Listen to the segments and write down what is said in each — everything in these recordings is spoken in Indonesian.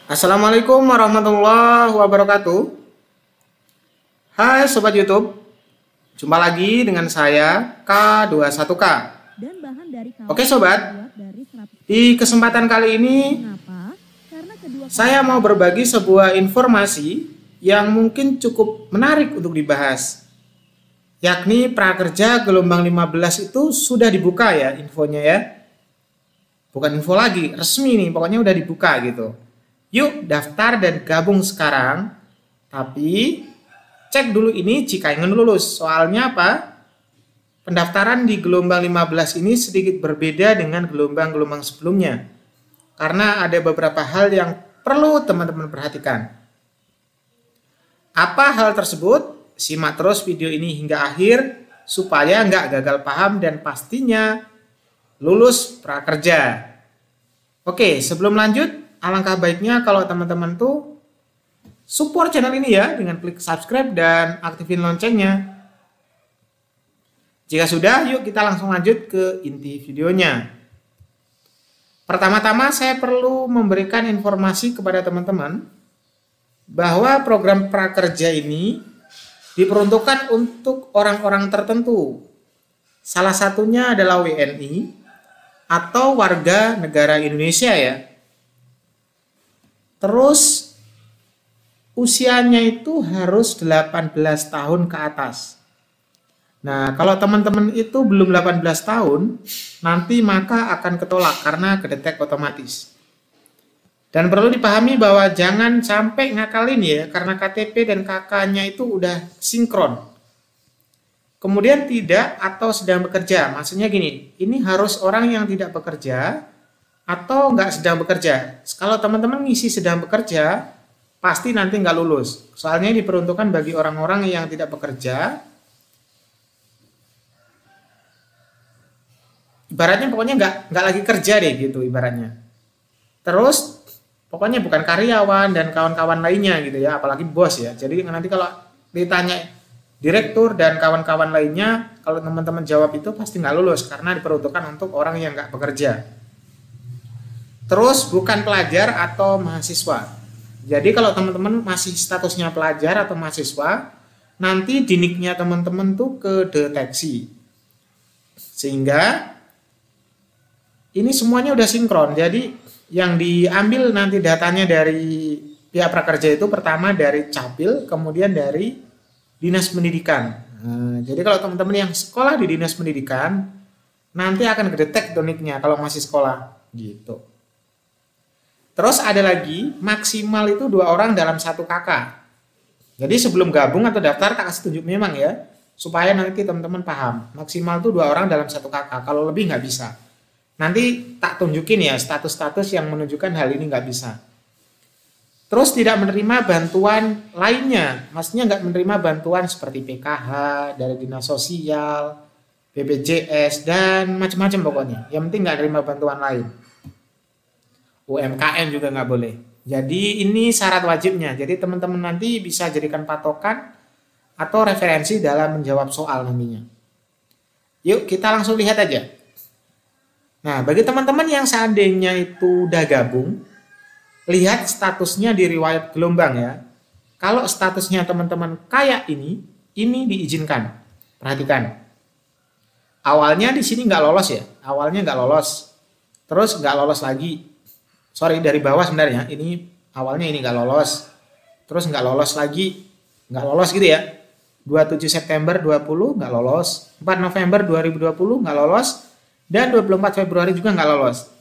Assalamualaikum warahmatullahi wabarakatuh. Hai Sobat YouTube, jumpa lagi dengan saya K21K. Oke Sobat, di kesempatan kali ini saya mau berbagi sebuah informasi yang mungkin cukup menarik untuk dibahas, yakni prakerja gelombang 15 itu sudah dibuka ya infonya ya. Bukan info lagi, resmi nih, pokoknya udah dibuka gitu. Yuk daftar dan gabung sekarang. Tapi cek dulu ini jika ingin lulus. Soalnya apa? Pendaftaran di gelombang 15 ini sedikit berbeda dengan gelombang-gelombang sebelumnya. Karena ada beberapa hal yang perlu teman-teman perhatikan. Apa hal tersebut? Simak terus video ini hingga akhir supaya nggak gagal paham dan pastinya lulus prakerja. Oke, sebelum lanjut, alangkah baiknya kalau teman-teman tuh support channel ini ya dengan klik subscribe dan aktifin loncengnya. Jika sudah, yuk kita langsung lanjut ke inti videonya. Pertama-tama saya perlu memberikan informasi kepada teman-teman bahwa program prakerja ini diperuntukkan untuk orang-orang tertentu. Salah satunya adalah WNI atau warga negara Indonesia ya. Terus usianya itu harus 18 tahun ke atas. Nah, kalau teman-teman itu belum 18 tahun, nanti maka akan ketolak karena kedetek otomatis. Dan perlu dipahami bahwa jangan sampai ngakalin ya, karena KTP dan KK-nya itu udah sinkron. Kemudian tidak atau sedang bekerja, maksudnya gini, ini harus orang yang tidak bekerja atau nggak sedang bekerja. Kalau teman-teman ngisi sedang bekerja, pasti nanti nggak lulus. Soalnya diperuntukkan bagi orang-orang yang tidak bekerja. Ibaratnya pokoknya nggak lagi kerja deh gitu ibaratnya. Terus pokoknya bukan karyawan dan kawan-kawan lainnya gitu ya, apalagi bos ya. Jadi nanti kalau ditanya direktur dan kawan-kawan lainnya, kalau teman-teman jawab itu pasti nggak lulus karena diperuntukkan untuk orang yang nggak bekerja. Terus bukan pelajar atau mahasiswa. Jadi kalau teman-teman masih statusnya pelajar atau mahasiswa, nanti di nick-nya teman-teman tuh kedeteksi. Sehingga ini semuanya udah sinkron. Jadi yang diambil nanti datanya dari pihak prakerja itu pertama dari Capil, kemudian dari Dinas Pendidikan. Nah, jadi kalau teman-teman yang sekolah di Dinas Pendidikan, nanti akan kedetek tuh nick-nya kalau masih sekolah gitu. Terus ada lagi, maksimal itu 2 orang dalam 1 KK. Jadi sebelum gabung atau daftar tak kasih tunjuk memang ya, supaya nanti teman-teman paham. Maksimal itu 2 orang dalam 1 KK, kalau lebih nggak bisa. Nanti tak tunjukin ya status-status yang menunjukkan hal ini nggak bisa. Terus tidak menerima bantuan lainnya, maksudnya nggak menerima bantuan seperti PKH, dari Dinas Sosial, BPJS, dan macam-macam pokoknya. Yang penting nggak menerima bantuan lain. UMKM juga nggak boleh. Jadi ini syarat wajibnya. Jadi teman-teman nanti bisa jadikan patokan atau referensi dalam menjawab soal nantinya. Yuk kita langsung lihat aja. Nah bagi teman-teman yang seandainya itu udah gabung, lihat statusnya di riwayat gelombang ya. Kalau statusnya teman-teman kayak ini diizinkan. Perhatikan. Awalnya di sini nggak lolos ya. Awalnya nggak lolos. Terus nggak lolos lagi. Sorry dari bawah sebenarnya. Ini awalnya ini nggak lolos. Terus nggak lolos lagi. Nggak lolos gitu ya. 27 September 20 nggak lolos. 4 November 2020 nggak lolos. Dan 24 Februari juga nggak lolos.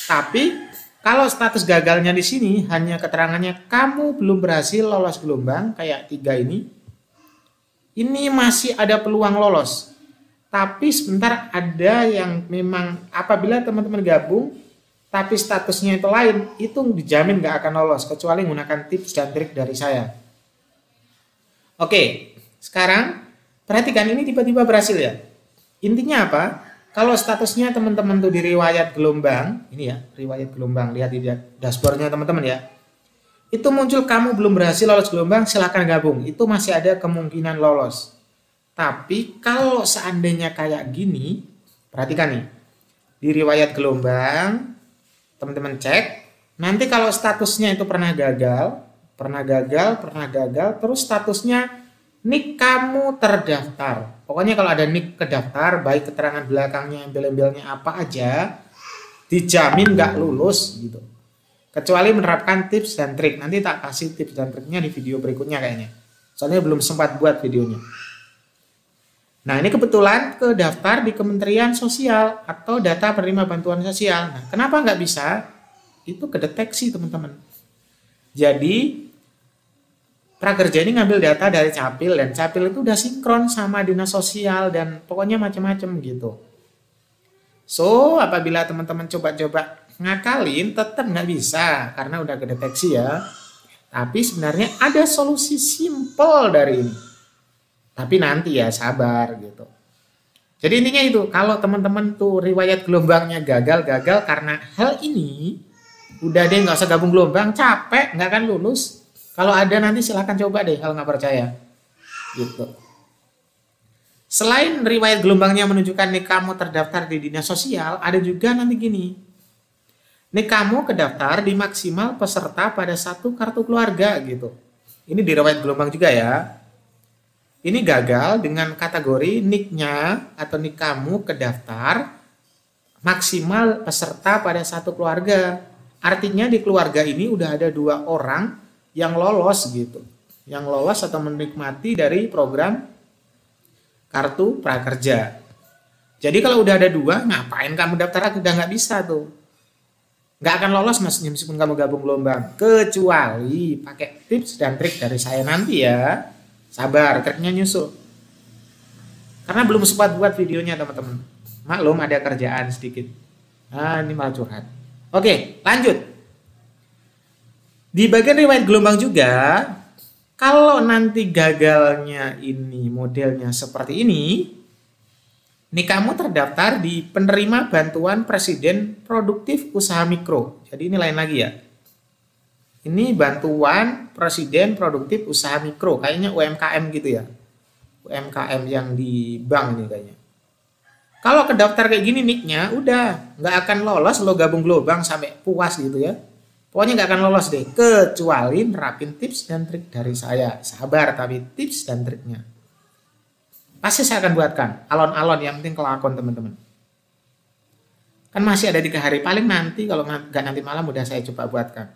Tapi kalau status gagalnya di sini hanya keterangannya kamu belum berhasil lolos gelombang kayak 3 ini masih ada peluang lolos. Tapi sebentar ada yang memang apabila teman-teman gabung tapi statusnya itu lain, itu dijamin nggak akan lolos kecuali menggunakan tips dan trik dari saya. Oke, sekarang perhatikan ini tiba-tiba berhasil ya. Intinya apa? Kalau statusnya teman-teman tuh di riwayat gelombang, ini ya, riwayat gelombang, lihat di dashboardnya teman-teman ya. Itu muncul kamu belum berhasil lolos gelombang, silahkan gabung. Itu masih ada kemungkinan lolos. Tapi kalau seandainya kayak gini, perhatikan nih. Di riwayat gelombang, teman-teman cek, Nanti kalau statusnya itu pernah gagal, terus statusnya nik kamu terdaftar. Pokoknya kalau ada nik kedaftar, baik keterangan belakangnya, embel-embelnya apa aja, dijamin nggak lulus gitu. Kecuali menerapkan tips dan trik. Nanti tak kasih tips dan triknya di video berikutnya kayaknya. Soalnya belum sempat buat videonya. Nah, ini kebetulan kedaftar di Kementerian Sosial atau data penerima bantuan sosial. Nah, kenapa nggak bisa? Itu kedeteksi, teman-teman. Jadi, prakerja ini ngambil data dari Capil, dan Capil itu udah sinkron sama Dinas Sosial, dan pokoknya macam-macam gitu. So, apabila teman-teman coba-coba ngakalin, tetap nggak bisa, karena udah kedeteksi ya. Tapi sebenarnya ada solusi simple dari ini. Tapi nanti ya, sabar gitu. Jadi intinya itu, kalau teman-teman tuh riwayat gelombangnya gagal karena hal ini, udah deh nggak usah gabung gelombang, capek, nggak akan lulus. Kalau ada nanti silahkan coba deh kalau nggak percaya. Gitu. Selain riwayat gelombangnya menunjukkan nih kamu terdaftar di Dinas Sosial, ada juga nanti gini. Nih kamu kedaftar di maksimal peserta pada satu kartu keluarga gitu. Ini di riwayat gelombang juga ya. Ini gagal dengan kategori nicknya atau nik kamu kedaftar maksimal peserta pada satu keluarga. Artinya di keluarga ini udah ada 2 orang yang lolos gitu. Yang lolos atau menikmati dari program kartu prakerja. Jadi kalau udah ada 2, ngapain kamu daftar lagi? Udah nggak bisa tuh. Nggak akan lolos meskipun kamu gabung gelombang. Kecuali pakai tips dan trik dari saya nanti ya. Sabar, triknya nyusul. Karena belum sempat buat videonya teman-teman. Maklum ada kerjaan sedikit. Nah, ini malah curhat. Oke, lanjut. Di bagian riwayat gelombang juga, kalau nanti gagalnya ini modelnya seperti ini, nih kamu terdaftar di penerima bantuan Presiden Produktif Usaha Mikro. Jadi ini lain lagi ya. Ini bantuan Presiden Produktif Usaha Mikro, kayaknya UMKM gitu ya. UMKM yang di bank ini kayaknya. Kalau kedaftar kayak gini nicknya, udah nggak akan lolos lo gabung gelombang sampai puas gitu ya. Pokoknya nggak akan lolos deh, kecuali nerapin tips dan trik dari saya. Sabar, tapi tips dan triknya pasti saya akan buatkan. Alon-alon, yang penting kelakon teman-teman. Kan masih ada 3 hari, paling nanti kalau nggak nanti malam udah saya coba buatkan.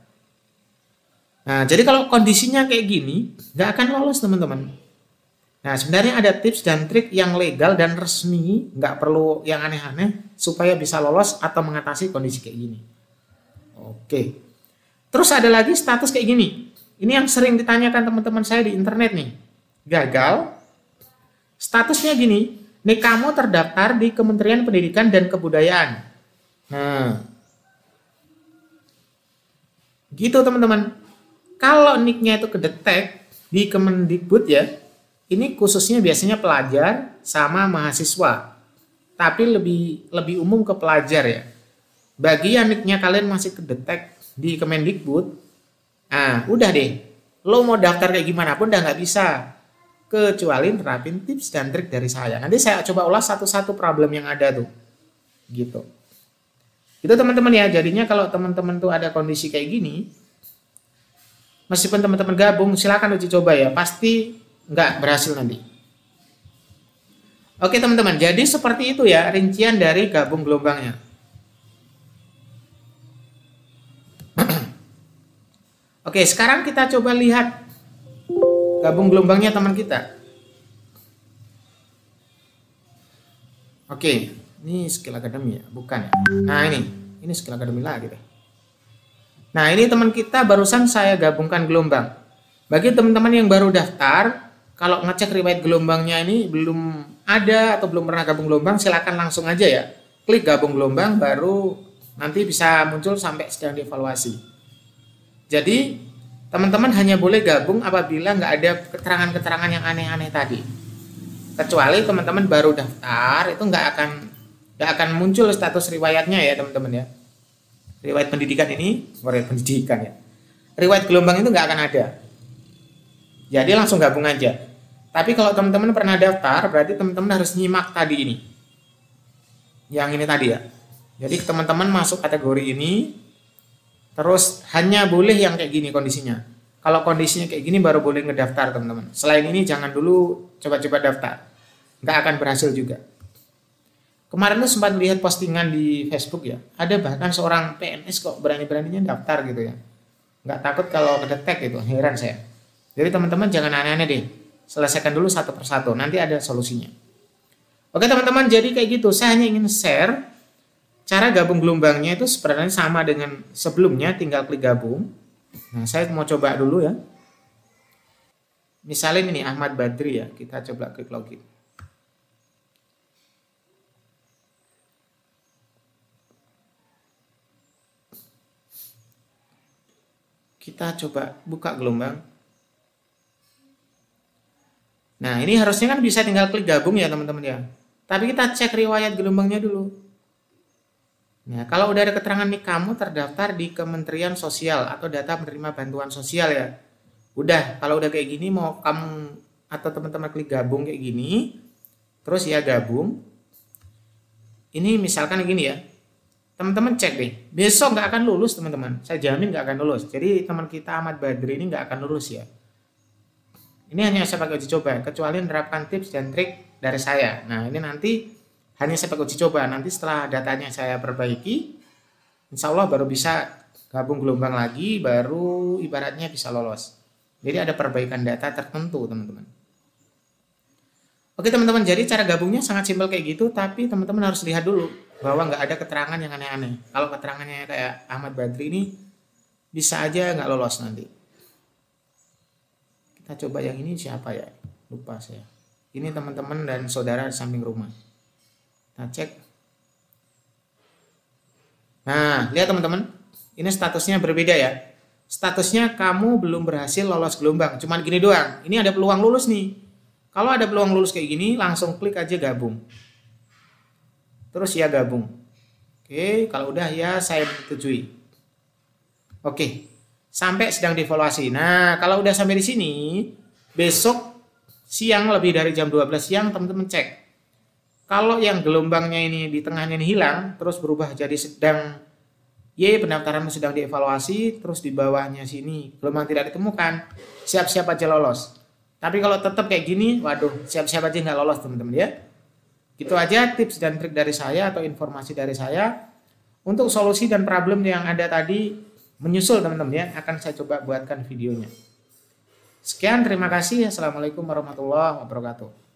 Nah, jadi kalau kondisinya kayak gini, nggak akan lolos teman-teman. Nah, sebenarnya ada tips dan trik yang legal dan resmi, nggak perlu yang aneh-aneh, supaya bisa lolos atau mengatasi kondisi kayak gini. Oke. Terus ada lagi status kayak gini. Ini yang sering ditanyakan teman-teman saya di internet nih. Gagal. Statusnya gini, nih kamu terdaftar di Kementerian Pendidikan dan Kebudayaan. Nah, gitu teman-teman. Kalau nicknya itu kedetek di Kemendikbud ya, ini khususnya biasanya pelajar sama mahasiswa. Tapi lebih umum ke pelajar ya. Bagi yang nicknya kalian masih kedetek di Kemendikbud, nah udah deh, lo mau daftar kayak gimana pun udah nggak bisa, kecuali nerapin tips dan trik dari saya. Nanti saya coba ulas satu-satu problem yang ada tuh, gitu. Itu teman-teman ya. Jadinya kalau teman-teman tuh ada kondisi kayak gini, meskipun teman-teman gabung, silakan uji coba ya, pasti nggak berhasil nanti. Oke teman-teman, jadi seperti itu ya rincian dari gabung gelombangnya. Oke, sekarang kita coba lihat gabung gelombangnya teman kita. Oke, ini skill academy ya, bukan ya? Nah ini skill academy lagi deh. Nah ini teman kita barusan saya gabungkan gelombang. Bagi teman-teman yang baru daftar, kalau ngecek riwayat gelombangnya ini belum ada atau belum pernah gabung gelombang, silakan langsung aja ya. Klik gabung gelombang, baru nanti bisa muncul sampai sedang dievaluasi. Jadi teman-teman hanya boleh gabung apabila nggak ada keterangan-keterangan yang aneh-aneh tadi. Kecuali teman-teman baru daftar, itu nggak akan muncul status riwayatnya ya teman-teman ya. Riwayat pendidikan ini, riwayat pendidikan ya. Riwayat gelombang itu nggak akan ada. Jadi langsung gabung aja. Tapi kalau teman-teman pernah daftar, berarti teman-teman harus nyimak tadi ini. Yang ini tadi ya. Jadi teman-teman masuk kategori ini, Terus hanya boleh yang kayak gini kondisinya. Kalau kondisinya kayak gini baru boleh ngedaftar teman-teman. Selain ini jangan dulu coba-coba daftar. Nggak akan berhasil juga. Kemarin tuh sempat lihat postingan di Facebook ya. Ada bahkan seorang PNS kok berani-beraninya daftar gitu ya. Nggak takut kalau kedetek gitu. Heran saya. Jadi teman-teman jangan aneh-aneh deh. Selesaikan dulu satu persatu. Nanti ada solusinya. Oke teman-teman, jadi kayak gitu. Saya hanya ingin share cara gabung gelombangnya itu sebenarnya sama dengan sebelumnya, tinggal klik gabung. Nah, saya mau coba dulu ya. Misalnya ini Ahmad Badri ya, kita coba klik login. Kita coba buka gelombang. Nah, ini harusnya kan bisa tinggal klik gabung ya teman-teman ya. Tapi kita cek riwayat gelombangnya dulu. Nah, kalau udah ada keterangan nih kamu terdaftar di Kementerian Sosial atau data penerima bantuan sosial ya. Udah, kalau udah kayak gini mau kamu atau teman-teman klik gabung kayak gini, terus ya gabung. Ini misalkan gini ya. Teman-teman cek deh, besok nggak akan lulus teman-teman. Saya jamin nggak akan lulus. Jadi teman kita Ahmad Badri ini nggak akan lulus ya. Ini hanya saya pakai uji coba, kecuali menerapkan tips dan trik dari saya. Nah, ini nanti hanya saya pakai uji coba. Nanti setelah datanya saya perbaiki, insya Allah baru bisa gabung gelombang lagi, baru ibaratnya bisa lolos. Jadi ada perbaikan data tertentu teman-teman. Oke teman-teman, jadi cara gabungnya sangat simpel kayak gitu, tapi teman-teman harus lihat dulu bahwa nggak ada keterangan yang aneh-aneh. Kalau keterangannya kayak Ahmad Badri ini, bisa aja nggak lolos nanti. Kita coba yang ini siapa ya? Lupa saya. Ini teman-teman dan saudara di samping rumah. Kita cek. Nah, lihat teman-teman. Ini statusnya berbeda ya. Statusnya kamu belum berhasil lolos gelombang. Cuman gini doang. Ini ada peluang lulus nih. Kalau ada peluang lulus kayak gini, langsung klik aja gabung. Terus ya gabung. Oke, kalau udah ya saya menyetujui. Oke, sampai sedang dievaluasi. Nah, kalau udah sampai di sini, besok siang lebih dari jam 12 siang teman-teman cek. Kalau yang gelombangnya ini di tengahnya ini hilang, terus berubah jadi sedang pendaftaranmu sedang dievaluasi, terus di bawahnya sini gelombang tidak ditemukan, siap-siap aja lolos. Tapi kalau tetap kayak gini, waduh, siap-siap aja nggak lolos teman-teman ya. Gitu aja tips dan trik dari saya atau informasi dari saya. Untuk solusi dan problem yang ada tadi menyusul teman-teman ya, akan saya coba buatkan videonya. Sekian, terima kasih. Assalamualaikum warahmatullahi wabarakatuh.